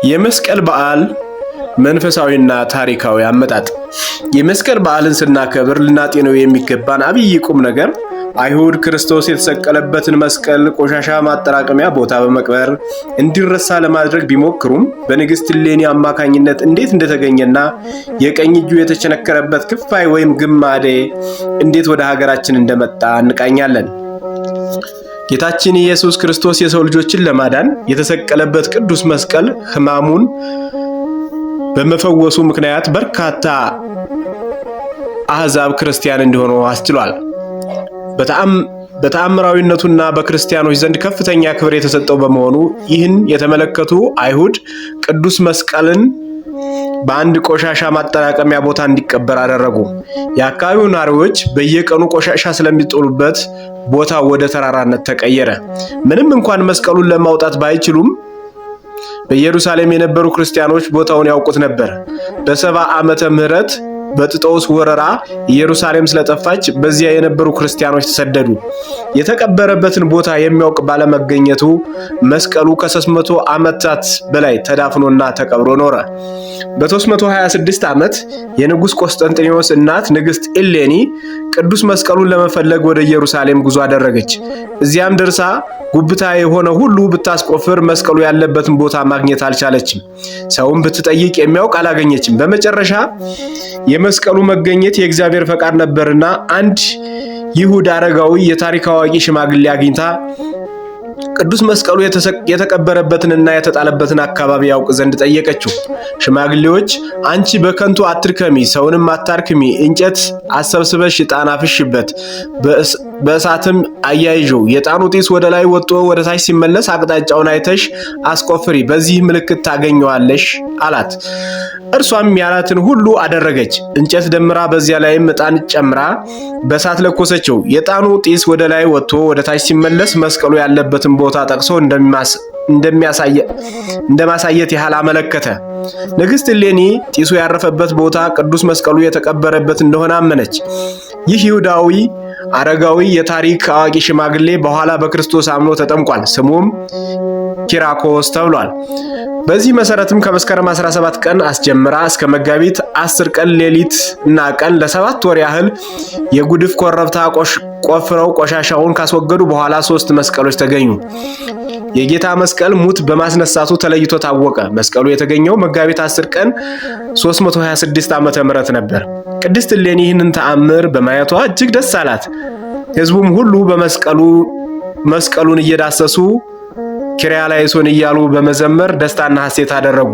የመስቀል በዓል መንፈሳዊና ታሪካዊ አመጣጥ። የመስቀል በዓልን ስናከብር ልናጤነው የሚገባን አብይ ቁም ነገር አይሁድ ክርስቶስ የተሰቀለበትን መስቀል ቆሻሻ ማጠራቀሚያ ቦታ በመቅበር እንዲረሳ ለማድረግ ቢሞክሩም በንግሥት እሌኒ አማካኝነት እንዴት እንደተገኘና የቀኝ እጁ የተቸነከረበት ክፋይ ወይም ግማዴ እንዴት ወደ ሀገራችን እንደመጣ እንቃኛለን። ጌታችን ኢየሱስ ክርስቶስ የሰው ልጆችን ለማዳን የተሰቀለበት ቅዱስ መስቀል ሕማሙን በመፈወሱ ምክንያት በርካታ አሕዛብ ክርስቲያን እንዲሆኑ አስችሏል። በተአምራዊነቱና በክርስቲያኖች ዘንድ ከፍተኛ ክብር የተሰጠው በመሆኑ ይህን የተመለከቱ አይሁድ ቅዱስ መስቀልን በአንድ ቆሻሻ ማጠራቀሚያ ቦታ እንዲቀበር አደረጉ። የአካባቢው ነዋሪዎች በየቀኑ ቆሻሻ ስለሚጥሉበት ቦታው ወደ ተራራነት ተቀየረ። ምንም እንኳን መስቀሉን ለማውጣት ባይችሉም በኢየሩሳሌም የነበሩ ክርስቲያኖች ቦታውን ያውቁት ነበር። በ70 ዓመተ ምህረት በጥጦስ ወረራ ኢየሩሳሌም ስለጠፋች በዚያ የነበሩ ክርስቲያኖች ተሰደዱ። የተቀበረበትን ቦታ የሚያውቅ ባለመገኘቱ መስቀሉ ከ300 ዓመታት በላይ ተዳፍኖና ተቀብሮ ኖረ። በ326 ዓመት የንጉሥ ቆስጠንጢኖስ እናት ንግሥት እሌኒ ቅዱስ መስቀሉን ለመፈለግ ወደ ኢየሩሳሌም ጉዞ አደረገች። እዚያም ደርሳ ጉብታ የሆነ ሁሉ ብታስቆፍር መስቀሉ ያለበትን ቦታ ማግኘት አልቻለችም። ሰውን ብትጠይቅ የሚያውቅ አላገኘችም። በመጨረሻ የመስቀሉ መገኘት የእግዚአብሔር ፈቃድ ነበርና አንድ ይሁዳ አረጋዊ የታሪክ አዋቂ ሽማግሌ አግኝታ ቅዱስ መስቀሉ የተቀበረበትንና የተጣለበትን አካባቢ ያውቅ ዘንድ ጠየቀችው። ሽማግሌዎች አንቺ በከንቱ አትርከሚ፣ ሰውንም አታርክሚ፣ እንጨት አሰብስበሽ ዕጣን አፍሽበት፣ በእሳትም አያይዥው፣ የዕጣኑ ጢስ ወደ ላይ ወጥቶ ወደ ታች ሲመለስ አቅጣጫውን አይተሽ አስቆፍሪ፣ በዚህ ምልክት ታገኘዋለሽ አላት። እርሷም ያላትን ሁሉ አደረገች። እንጨት ደምራ በዚያ ላይም ዕጣን ጨምራ በእሳት ለኮሰችው። የዕጣኑ ጢስ ወደ ላይ ወጥቶ ወደ ታች ሲመለስ መስቀሉ ያለበትን ቦታ ጠቅሶ እንደማሳየት ያህል አመለከተ። ንግሥት እሌኒ ጢሱ ያረፈበት ቦታ ቅዱስ መስቀሉ የተቀበረበት እንደሆነ አመነች። ይህ ይሁዳዊ አረጋዊ የታሪክ አዋቂ ሽማግሌ በኋላ በክርስቶስ አምኖ ተጠምቋል። ስሙም ኪራኮስ ተብሏል። በዚህ መሰረትም ከመስከረም 17 ቀን አስጀምራ እስከ መጋቢት 10 ቀን ሌሊት እና ቀን ለ7 ወር ያህል የጉድፍ ኮረብታ ቆፍረው ቆሻሻውን ካስወገዱ በኋላ 3 መስቀሎች ተገኙ። የጌታ መስቀል ሙት በማስነሳቱ ተለይቶ ታወቀ። መስቀሉ የተገኘው መጋቢት 10 ቀን 326 ዓመተ ምህረት ነበር። ቅድስት እሌኒ ይህንን ተአምር በማየቷ እጅግ ደስ አላት። ሕዝቡም ሁሉ መስቀሉን እየዳሰሱ ኪርያላይሶን እያሉ በመዘመር ደስታና ሐሴት አደረጉ።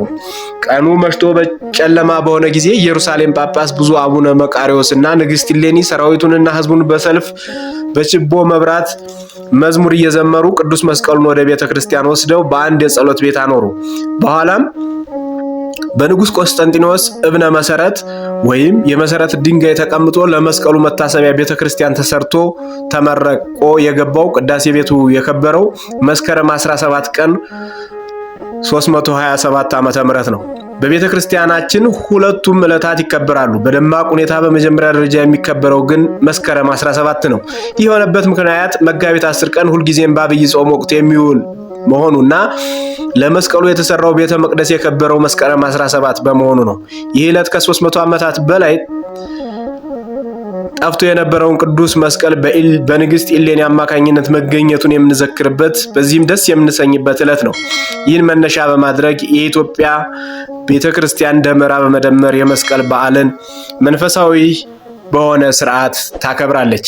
ቀኑ መሽቶ በጨለማ በሆነ ጊዜ ኢየሩሳሌም ጳጳስ ብፁዕ አቡነ መቃርዮስና ንግሥት እሌኒ ሰራዊቱንና ሕዝቡን በሰልፍ በችቦ መብራት መዝሙር እየዘመሩ ቅዱስ መስቀሉን ወደ ቤተ ክርስቲያን ወስደው በአንድ የጸሎት ቤት አኖሩ። በኋላም በንጉሥ ቆስጠንጢኖስ እብነ መሰረት ወይም የመሰረት ድንጋይ ተቀምጦ ለመስቀሉ መታሰቢያ ቤተ ክርስቲያን ተሰርቶ ተመረቆ የገባው ቅዳሴ ቤቱ የከበረው መስከረም 17 ቀን 327 ዓመተ ምህረት ነው። በቤተ ክርስቲያናችን ሁለቱም ዕለታት ይከበራሉ። በደማቅ ሁኔታ በመጀመሪያ ደረጃ የሚከበረው ግን መስከረም 17 ነው። ይህ የሆነበት ምክንያት መጋቢት 10 ቀን ሁልጊዜም በአብይ ጾም ወቅት የሚውል መሆኑና ለመስቀሉ የተሰራው ቤተ መቅደስ የከበረው መስከረም 17 በመሆኑ ነው። ይህ ዕለት ከ300 ዓመታት በላይ ጠፍቶ የነበረውን ቅዱስ መስቀል በንግሥት እሌኒ አማካኝነት መገኘቱን የምንዘክርበት በዚህም ደስ የምንሰኝበት ዕለት ነው። ይህን መነሻ በማድረግ የኢትዮጵያ ቤተክርስቲያን ደመራ በመደመር የመስቀል በዓልን መንፈሳዊ በሆነ ስርዓት ታከብራለች።